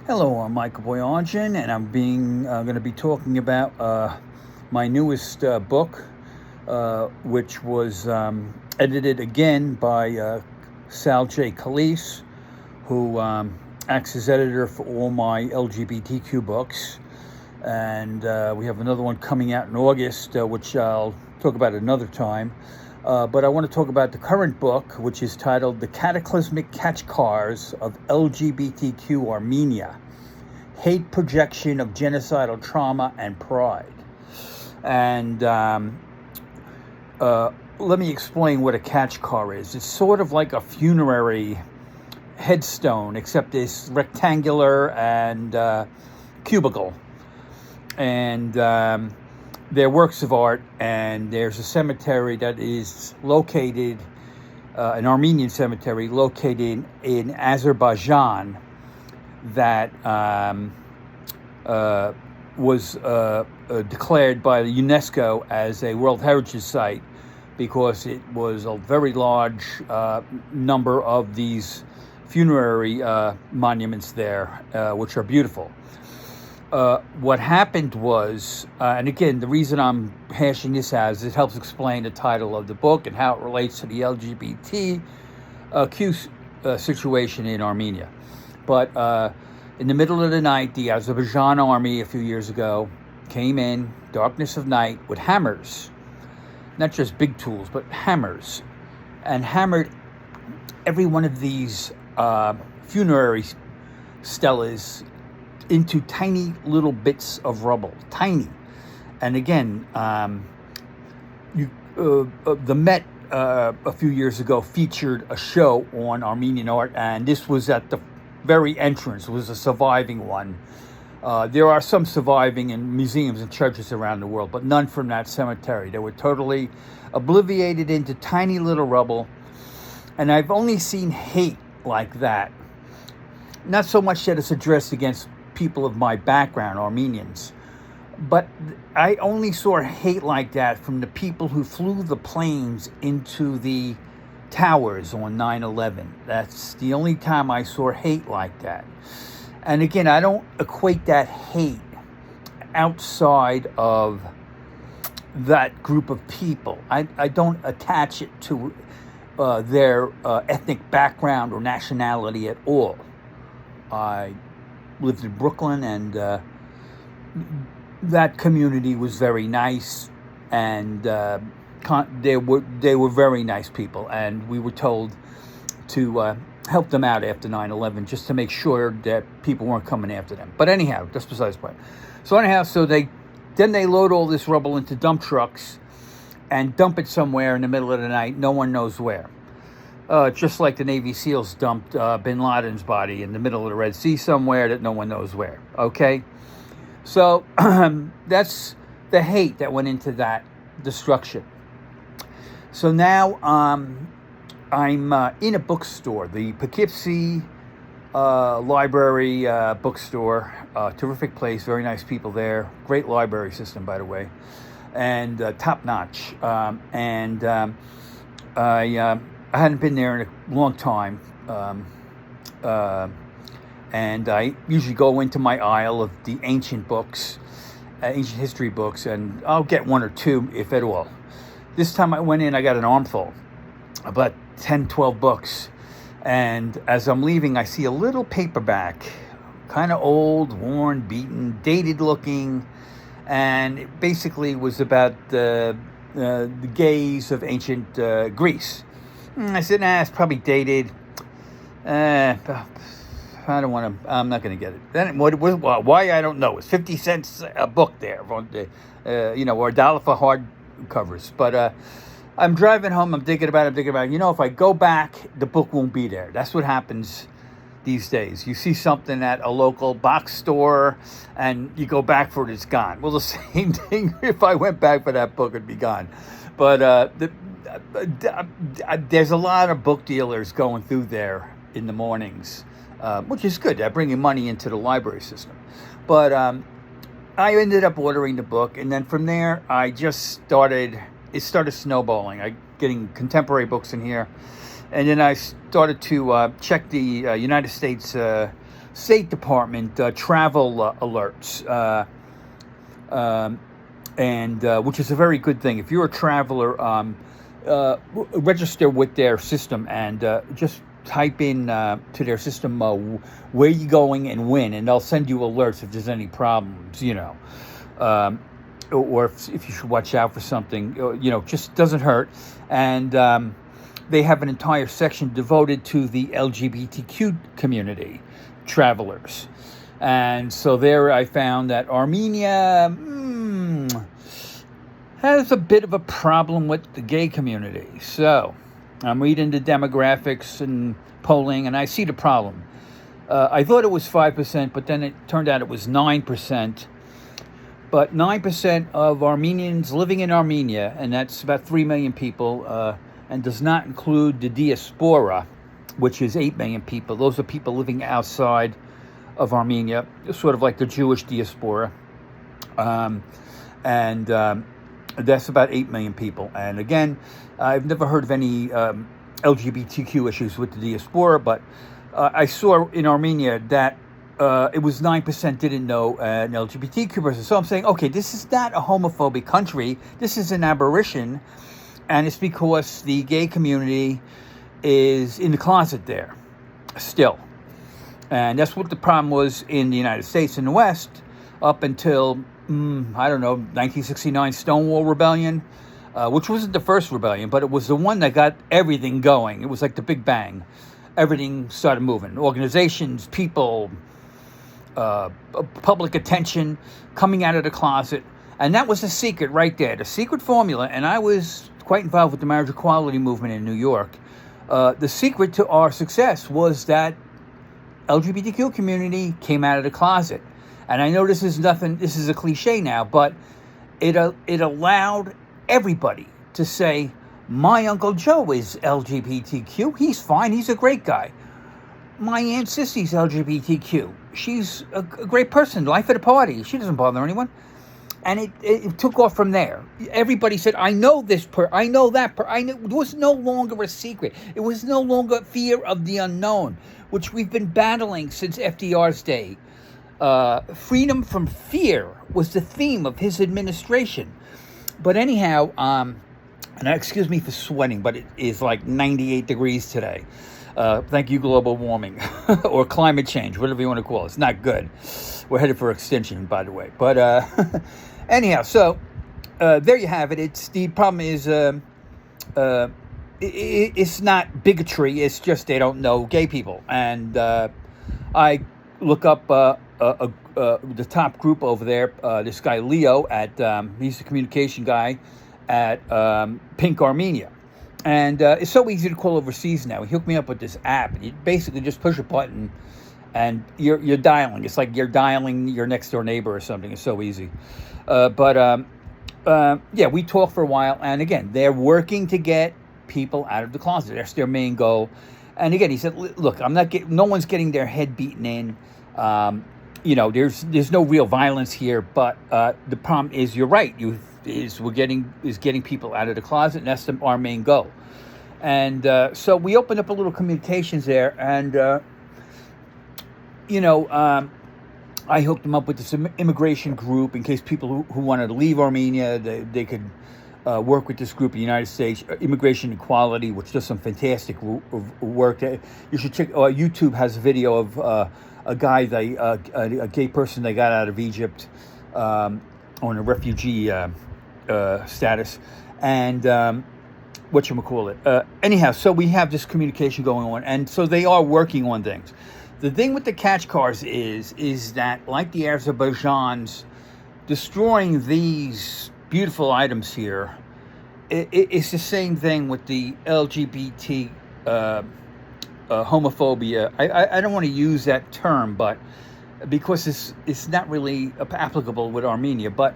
Hello, I'm Michael Boyajian, and I'm going to be talking about my newest book, which was edited again by Sal J. Calise, who acts as editor for all my LGBTQ books. And we have another one coming out in August, which I'll talk about another time. But I want to talk about the current book, which is titled The Cataclysmic Catch Cars of LGBTQ Armenia, Hate Projection of Genocidal Trauma and Pride. And let me explain what a catch car is. It's sort of like a funerary headstone, except it's rectangular and cubical. And they're works of art, and there's a cemetery that is located, an Armenian cemetery located in Azerbaijan that was declared by the UNESCO as a World Heritage Site because it was a very large number of these funerary monuments there, which are beautiful. What happened was, and again, the reason I'm hashing this out is it helps explain the title of the book and how it relates to the LGBTQ situation in Armenia. But in the middle of the night, the Azerbaijan army a few years ago came in, darkness of night, with hammers, not just big tools, but hammers, and hammered every one of these funerary stelas into tiny little bits of rubble, tiny. And again, the Met a few years ago featured a show on Armenian art, and this was at the very entrance. It was a surviving one. There are some surviving in museums and churches around the world, but none from that cemetery. They were totally obliterated into tiny little rubble. And I've only seen hate like that. Not so much that it's addressed against people of my background, Armenians, but I only saw hate like that from the people who flew the planes into the towers on 9/11. That's the only time I saw hate like that. And again, I don't equate that hate outside of that group of people. I don't attach it to their ethnic background or nationality at all. I lived in Brooklyn, and that community was very nice, and they were very nice people, and we were told to help them out after 9/11 just to make sure that people weren't coming after them. But anyhow, that's besides the point. So they load all this rubble into dump trucks and dump it somewhere in the middle of the night. No one knows where. Just like the Navy SEALs dumped bin Laden's body in the middle of the Red Sea somewhere that no one knows where, okay? So that's the hate that went into that destruction. So now I'm in a bookstore, the Poughkeepsie Library bookstore, terrific place, very nice people there, great library system, by the way, and top-notch. I hadn't been there in a long time, and I usually go into my aisle of the ancient books, ancient history books, and I'll get one or two, if at all. This time I went in, I got an armful, about 10, 12 books, and as I'm leaving, I see a little paperback, kind of old, worn, beaten, dated looking, and it basically was about the gays of ancient Greece. I said, it's probably dated. I don't want to, I'm not going to get it. Then why, I don't know. It's 50 cents a book there, or $1 for hard covers. But I'm driving home, I'm thinking about it. If I go back, the book won't be there. That's what happens these days. You see something at a local box store, and you go back for it, it's gone. Well, the same thing, if I went back for that book, it'd be gone. But there's a lot of book dealers going through there in the mornings, which is good. They're bringing money into the library system. But I ended up ordering the book, and then from there, it started snowballing. Getting contemporary books in here. And then I started to check the United States State Department travel alerts, and which is a very good thing. If you're a traveler, register with their system and just type in to their system where you're going and when, and they'll send you alerts if there's any problems, or if you should watch out for something, just doesn't hurt. And they have an entire section devoted to the LGBTQ community, travelers. And so there I found that Armenia has a bit of a problem with the gay community. So I'm reading the demographics and polling, and I see the problem. I thought it was 5%, but then it turned out it was 9%. But 9% of Armenians living in Armenia, and that's about 3 million people, and does not include the diaspora, which is 8 million people. Those are people living outside of Armenia, sort of like the Jewish diaspora. And that's about 8 million people. And again, I've never heard of any LGBTQ issues with the diaspora, but I saw in Armenia that it was 9% didn't know an LGBTQ person. So I'm saying, okay, this is not a homophobic country. This is an aberration. And it's because the gay community is in the closet there still. And that's what the problem was in the United States in the West up until, 1969 Stonewall Rebellion, which wasn't the first rebellion, but it was the one that got everything going. It was like the Big Bang. Everything started moving. Organizations, people, public attention, coming out of the closet. And that was the secret right there, the secret formula. And I was quite involved with the marriage equality movement in New York. The secret to our success was that LGBTQ community came out of the closet. And I know this is a cliche now, but it allowed everybody to say, my Uncle Joe is LGBTQ. He's fine. He's a great guy. My Aunt Sissy's LGBTQ. She's a great person. Life at a party. She doesn't bother anyone. And it took off from there. Everybody said, I know this I know that it was no longer a secret. It was no longer fear of the unknown, which we've been battling since FDR's day. Freedom from fear was the theme of his administration. But anyhow, and excuse me for sweating, but it is like 98 degrees today. Thank you, global warming, or climate change, whatever you want to call it. It's not good. We're headed for extinction, by the way. But anyhow, so there you have it. The problem is it's not bigotry. It's just they don't know gay people. And I look up the top group over there. This guy Leo he's the communication guy at Pink Armenia. And it's so easy to call overseas now. He hooked me up with this app. And you basically just push a button and you're dialing. It's like you're dialing your next door neighbor or something. It's so easy. But we talked for a while. And again, they're working to get people out of the closet. That's their main goal. And again, he said, look, no one's getting their head beaten in. There's no real violence here. But the problem is, you're right. Getting people out of the closet, and that's our main goal. And so we opened up a little communications there, and I hooked them up with this immigration group in case people who wanted to leave Armenia, they could work with this group in the United States, Immigration Equality, which does some fantastic work. You should check. YouTube has a video of a guy, a gay person they got out of Egypt on a refugee status, and whatchamacallit. Anyhow, so we have this communication going on, and so they are working on things. The thing with the catch cars is that, like the Azerbaijans, destroying these beautiful items here, it's the same thing with the LGBT homophobia. I don't want to use that term, but because it's not really applicable with Armenia, but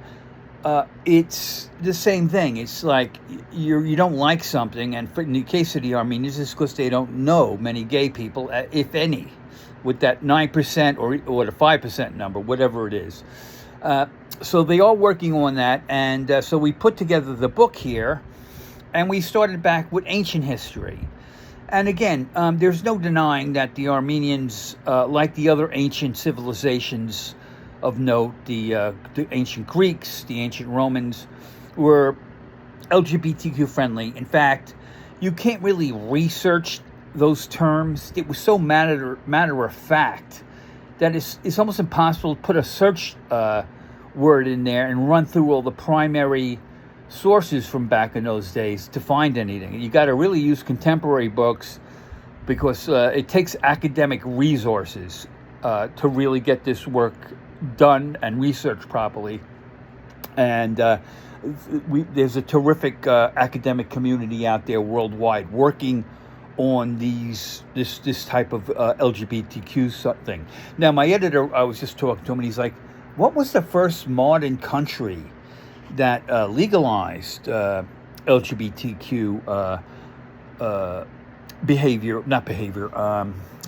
it's the same thing. It's like you don't like something, and in the case of the Armenians, it's because they don't know many gay people, if any, with that 9% or the 5% number, whatever it is. So they are working on that, and so we put together the book here, and we started back with ancient history. And again, there's no denying that the Armenians, like the other ancient civilizations of note, the ancient Greeks, the ancient Romans, were LGBTQ friendly. In fact, you can't really research those terms. It was so matter of fact that it's almost impossible to put a search word in there and run through all the primary sources from back in those days to find anything. You got to really use contemporary books because it takes academic resources to really get this work done and researched properly. And there's a terrific academic community out there worldwide working on this type of LGBTQ thing. Now, my editor, I was just talking to him, and he's like, "What was the first modern country that legalized LGBTQ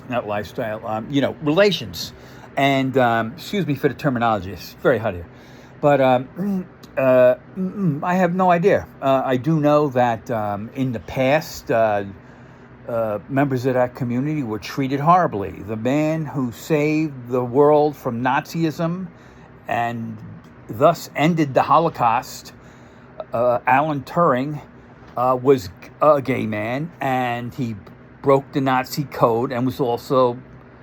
not lifestyle, relations?" And excuse me for the terminology; it's very hot here, but I have no idea. I do know that in the past, members of that community were treated horribly. The man who saved the world from Nazism and thus ended the Holocaust, Alan Turing, was a gay man, and he broke the Nazi code and was also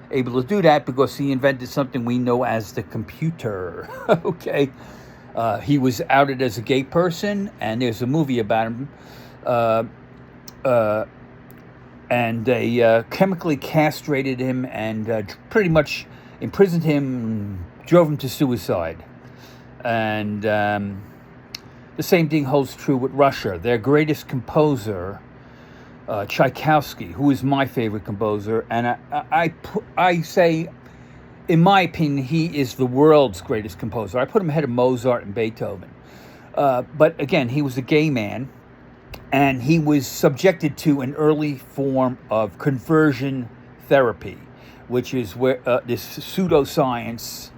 able to do that because he invented something we know as the computer. Okay. He was outed as a gay person, and there's a movie about him. And they chemically castrated him and pretty much imprisoned him, drove him to suicide. And the same thing holds true with Russia. Their greatest composer, Tchaikovsky, who is my favorite composer, and I say, in my opinion, he is the world's greatest composer. I put him ahead of Mozart and Beethoven. But again, he was a gay man, and he was subjected to an early form of conversion therapy, which is where this pseudoscience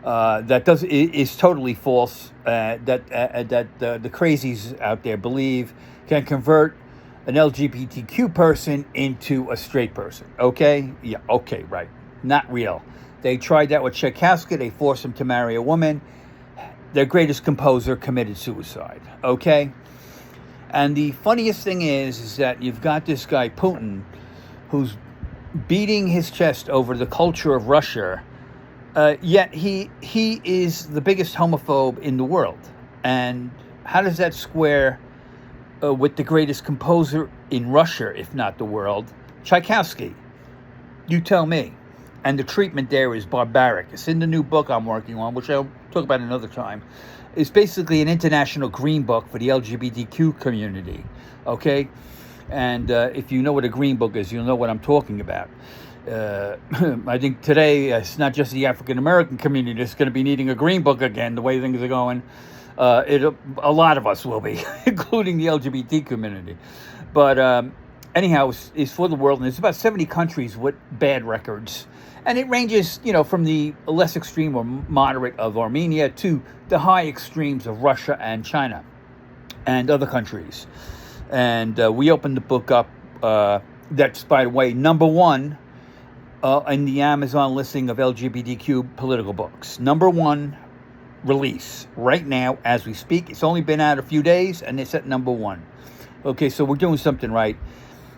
that is totally false. That the crazies out there believe can convert an LGBTQ person into a straight person. Okay, yeah, okay, right, not real. They tried that with Tchaikovsky. They forced him to marry a woman. Their greatest composer committed suicide. Okay. And the funniest thing is that you've got this guy, Putin, who's beating his chest over the culture of Russia, yet he is the biggest homophobe in the world. And how does that square with the greatest composer in Russia, if not the world, Tchaikovsky? You tell me. And the treatment there is barbaric. It's in the new book I'm working on, which I'll talk about another time. It's basically an international green book for the LGBTQ community, okay? And if you know what a green book is, you'll know what I'm talking about. I think today it's not just the African-American community that's going to be needing a green book again, the way things are going. A lot of us will be, including the LGBT community. But anyhow, it's for the world, and there's about 70 countries with bad records. And it ranges, from the less extreme or moderate of Armenia to the high extremes of Russia and China and other countries. And we opened the book up. That's, by the way, number one in the Amazon listing of LGBTQ political books. Number one release right now as we speak. It's only been out a few days, and it's at number one. Okay, so we're doing something right.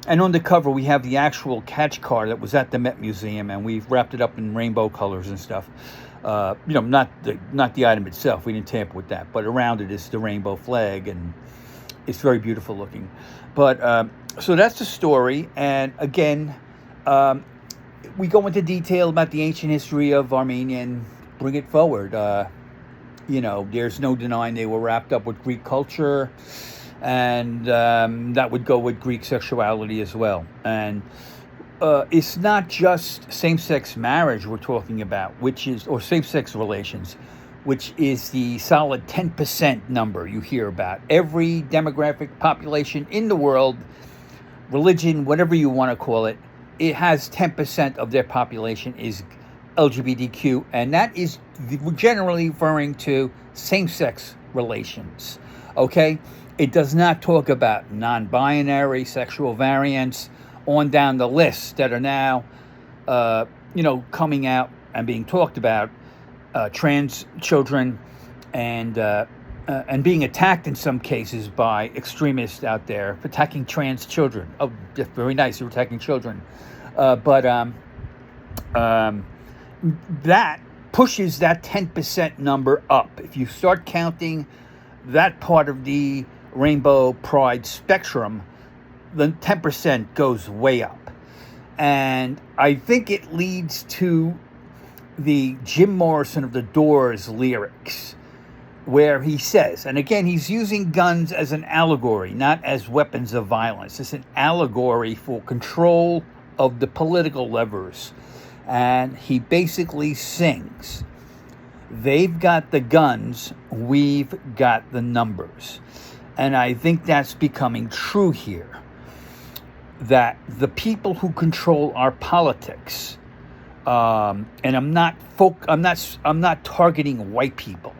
And on the cover, we have the actual catch card that was at the Met Museum, and we've wrapped it up in rainbow colors and stuff. Not the item itself. We didn't tamper with that, but around it is the rainbow flag, and it's very beautiful looking. But so that's the story. And again, we go into detail about the ancient history of Armenia and bring it forward. There's no denying they were wrapped up with Greek culture. And that would go with Greek sexuality as well. And it's not just same-sex marriage we're talking about, or same-sex relations, which is the solid 10% number you hear about. Every demographic population in the world, religion, whatever you want to call it, it has 10% of their population is LGBTQ, and that is generally referring to same-sex relations. Okay? It does not talk about non-binary, sexual variants, on down the list that are now, coming out and being talked about, trans children, and being attacked in some cases by extremists out there, attacking trans children. Oh, very nice, you're attacking children. But that pushes that 10% number up. If you start counting that part of the Rainbow Pride spectrum, the 10% goes way up. And I think it leads to the Jim Morrison of the Doors lyrics, where he says, and again, he's using guns as an allegory, not as weapons of violence. It's an allegory for control of the political levers. And he basically sings, they've got the guns, we've got the numbers. And I think that's becoming true here, that the people who control our politics, and I'm not targeting white people,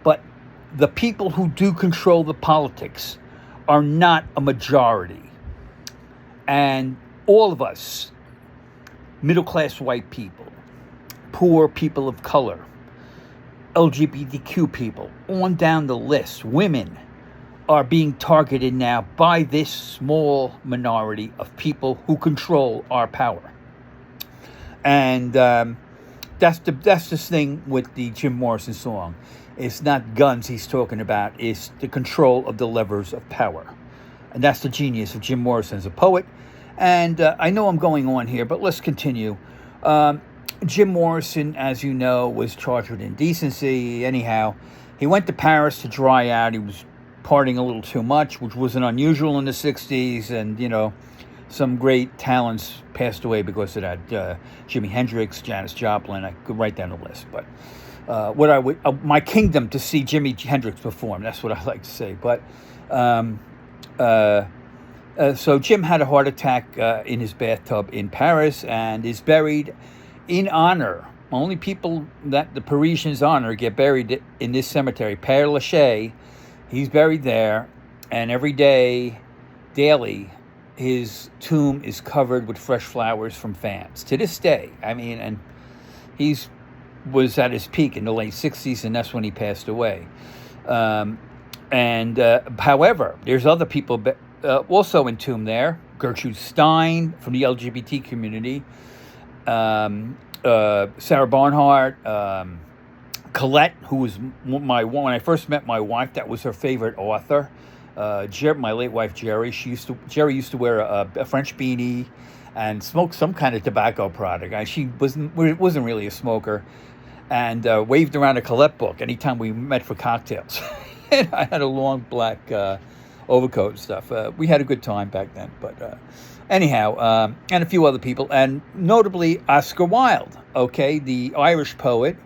but the people who do control the politics are not a majority. And all of us, middle-class white people, poor people of color, LGBTQ people, on down the list, women, are being targeted now by this small minority of people who control our power. And that's the thing with the Jim Morrison song. It's not guns he's talking about, it's the control of the levers of power. And that's the genius of Jim Morrison as a poet. And I know I'm going on here, but let's continue. Jim Morrison, as you know, was charged with indecency. Anyhow, he went to Paris to dry out. He was partying a little too much, which wasn't unusual in the 60s. And, some great talents passed away because of that. Jimi Hendrix, Janis Joplin, I could write down the list. But my kingdom to see Jimi Hendrix perform, that's what I like to say. But so Jim had a heart attack in his bathtub in Paris and is buried in honor. Only people that the Parisians honor get buried in this cemetery, Père Lachaise. He's buried there, and every day, daily, his tomb is covered with fresh flowers from fans. To this day, and was at his peak in the late 60s, and that's when he passed away. However, there's other people also entombed there. Gertrude Stein from the LGBT community, Sarah Barnhart, Colette, who was when I first met my wife, that was her favorite author. My late wife Jerry, Jerry used to wear a French beanie and smoke some kind of tobacco product. She wasn't really a smoker, and waved around a Colette book anytime we met for cocktails. And I had a long black overcoat and stuff. We had a good time back then. But anyhow, and a few other people, and notably Oscar Wilde, the Irish poet,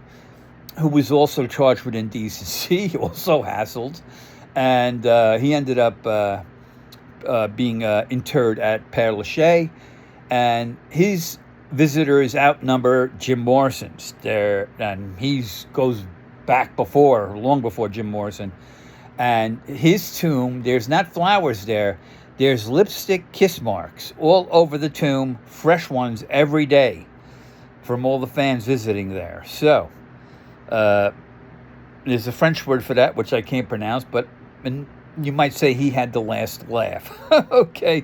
who was also charged with indecency, also hassled, and he ended up being interred at Père Lachaise, and his visitors outnumber Jim Morrison's there, and he goes back long before Jim Morrison. And his tomb, there's not flowers there, there's lipstick kiss marks all over the tomb, fresh ones every day from all the fans visiting there. So there's a French word for that, which I can't pronounce, and you might say he had the last laugh. Okay.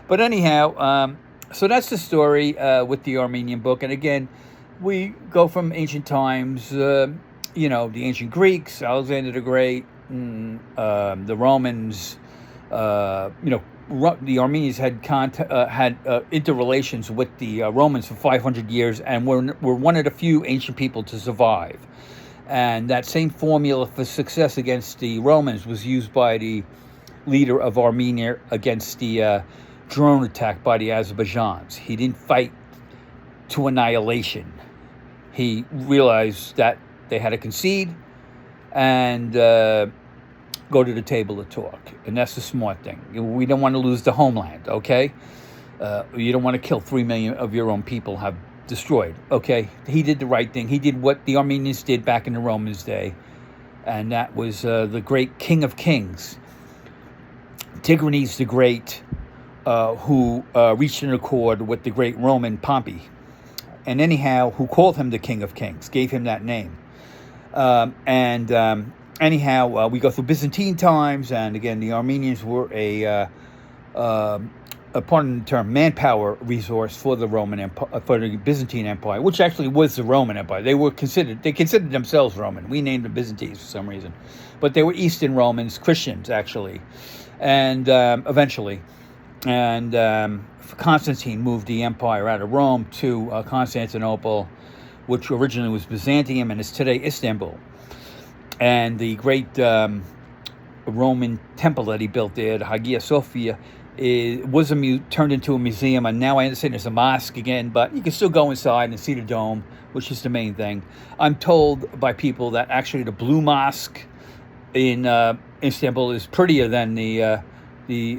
But anyhow, so that's the story with the Armenian book. And again, we go from ancient times, the ancient Greeks, Alexander the Great, the Romans, the Armenians had interrelations with the Romans for 500 years, and were one of the few ancient people to survive. And that same formula for success against the Romans was used by the leader of Armenia against the drone attack by the Azerbaijanis. He didn't fight to annihilation. He realized that they had to concede and go to the table to talk. And that's the smart thing. We don't want to lose the homeland, okay? You don't want to kill 3 million of your own people have destroyed, okay? He did the right thing. He did what the Armenians did back in the Romans' day. And that was the great King of Kings, Tigranes the Great, who reached an accord with the great Roman Pompey, and anyhow, who called him the King of Kings, gave him that name. Anyhow, we go through Byzantine times, and again, the Armenians were pardon the term, manpower resource for the Roman Empire, for the Byzantine Empire, which actually was the Roman Empire. They considered themselves Roman. We named them Byzantines for some reason, but they were Eastern Romans, Christians actually, and eventually, and Constantine moved the empire out of Rome to Constantinople, which originally was Byzantium and is today Istanbul. And the great Roman temple that he built there, the Hagia Sophia, was turned into a museum, and now I understand there's a mosque again, but you can still go inside and see the dome, which is the main thing. I'm told by people that actually the Blue Mosque in Istanbul is prettier than the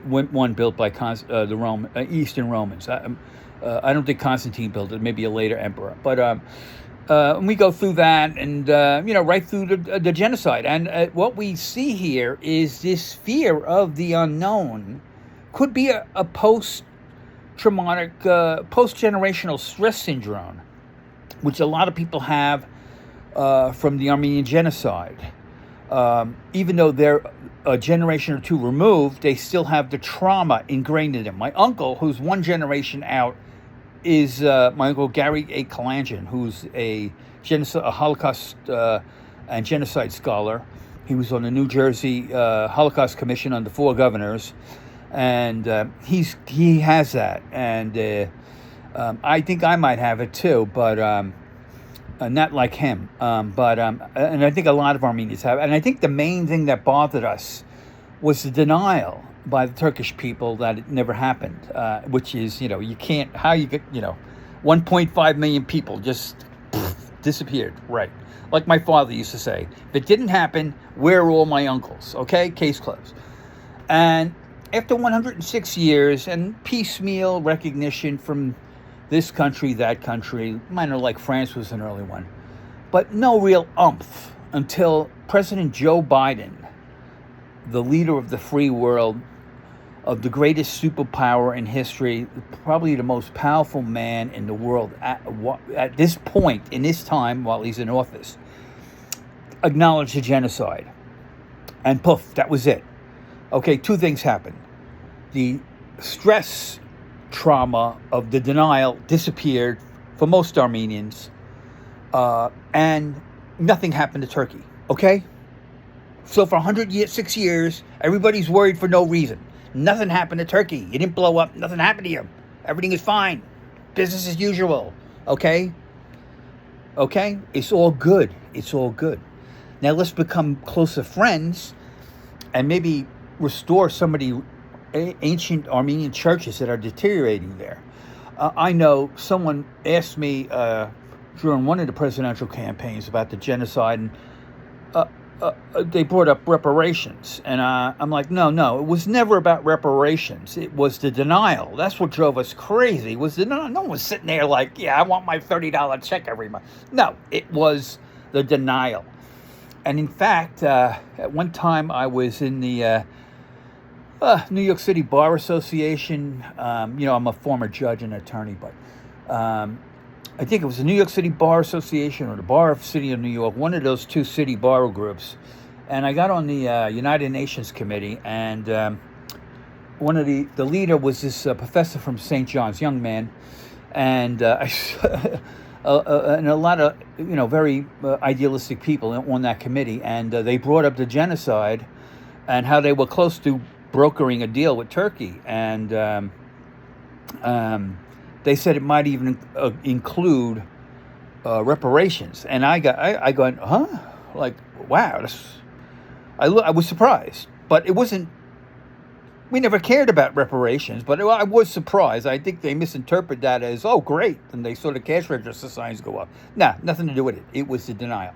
one built by the Eastern Romans. I don't think Constantine built it, maybe a later emperor, but we go through that, and right through the genocide. And what we see here is this fear of the unknown. Could be a post-traumatic, post-generational stress syndrome, which a lot of people have from the Armenian genocide. Even though they're a generation or two removed, they still have the trauma ingrained in them. My uncle, who's one generation out, is my uncle Gary A. Kalanjian, who's a Holocaust and genocide scholar. He was on the New Jersey Holocaust Commission under 4 governors, and he has that, and I think I might have it too, but not like him. And I think a lot of Armenians have, and I think the main thing that bothered us was the denial by the Turkish people that it never happened, which is, you can't, how you get, 1.5 million people just disappeared, right? Like my father used to say, if it didn't happen, where are all my uncles? Okay, case closed. And after 106 years and piecemeal recognition from this country, that country, minor like France was an early one, but no real umph until President Joe Biden, the leader of the free world, of the greatest superpower in history, probably the most powerful man in the world at this point, in this time while he's in office, acknowledged the genocide. And poof, that was it. Okay, 2 things happened. The stress trauma of the denial disappeared for most Armenians, and nothing happened to Turkey, okay? So for 106 years, everybody's worried for no reason. Nothing happened to Turkey. You didn't blow up. Nothing happened to you. Everything is fine. Business as usual, okay? Okay? It's all good. It's all good. Now let's become closer friends and maybe restore some of the ancient Armenian churches that are deteriorating there. I know someone asked me during one of the presidential campaigns about the genocide, and they brought up reparations, and I'm like, no, it was never about reparations. It was the denial. That's what drove us crazy. Was the no one was sitting there like, yeah, I want my $30 check every month. No, it was the denial. And in fact, at one time I was in the New York City Bar Association. I'm a former judge and attorney, but I think it was the New York City Bar Association or the Bar of City of New York, one of those 2 city bar groups. And I got on the United Nations Committee, and one of the leader was this professor from St. John's, young man, and and a lot of very idealistic people on that committee, and they brought up the genocide and how they were close to brokering a deal with Turkey, and they said it might even include reparations. And I go, huh? Like, wow. I was surprised, but it wasn't. We never cared about reparations, but I was surprised. I think they misinterpret that as, oh, great, and they saw the cash register signs go up. Nah, nothing to do with it. It was the denial.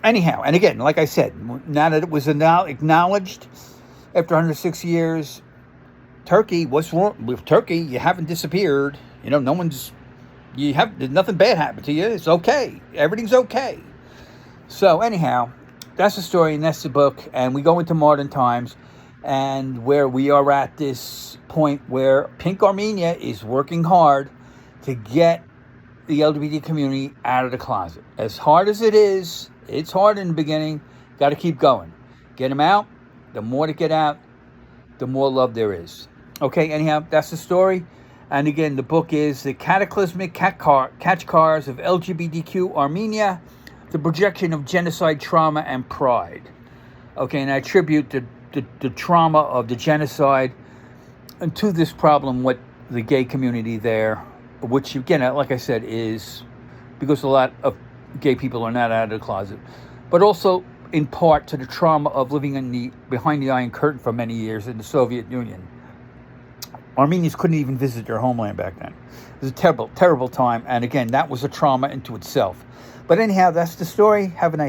Anyhow, and again, like I said, now that it was acknowledged after 106 years, Turkey, what's wrong with Turkey? You haven't disappeared. There's nothing bad happened to you. It's okay. Everything's okay. So anyhow, that's the story and that's the book. And we go into modern times. and where we are at this point where Pink Armenia is working hard to get the LGBT community out of the closet. As hard as it is, it's hard in the beginning, got to keep going. Get them out. The more to get out, the more love there is. Okay, anyhow, that's the story. And again, the book is The Cataclysmic Catch Cars of LGBTQ Armenia, The Projection of Genocide, Trauma, and Pride. Okay, and I attribute the trauma of the genocide and to this problem with the gay community there, which again, like I said, is because a lot of gay people are not out of the closet, but also in part to the trauma of living behind the Iron Curtain for many years in the Soviet Union. Armenians couldn't even visit their homeland back then. It was a terrible, terrible time. And again, that was a trauma into itself. But anyhow, that's the story. Have a nice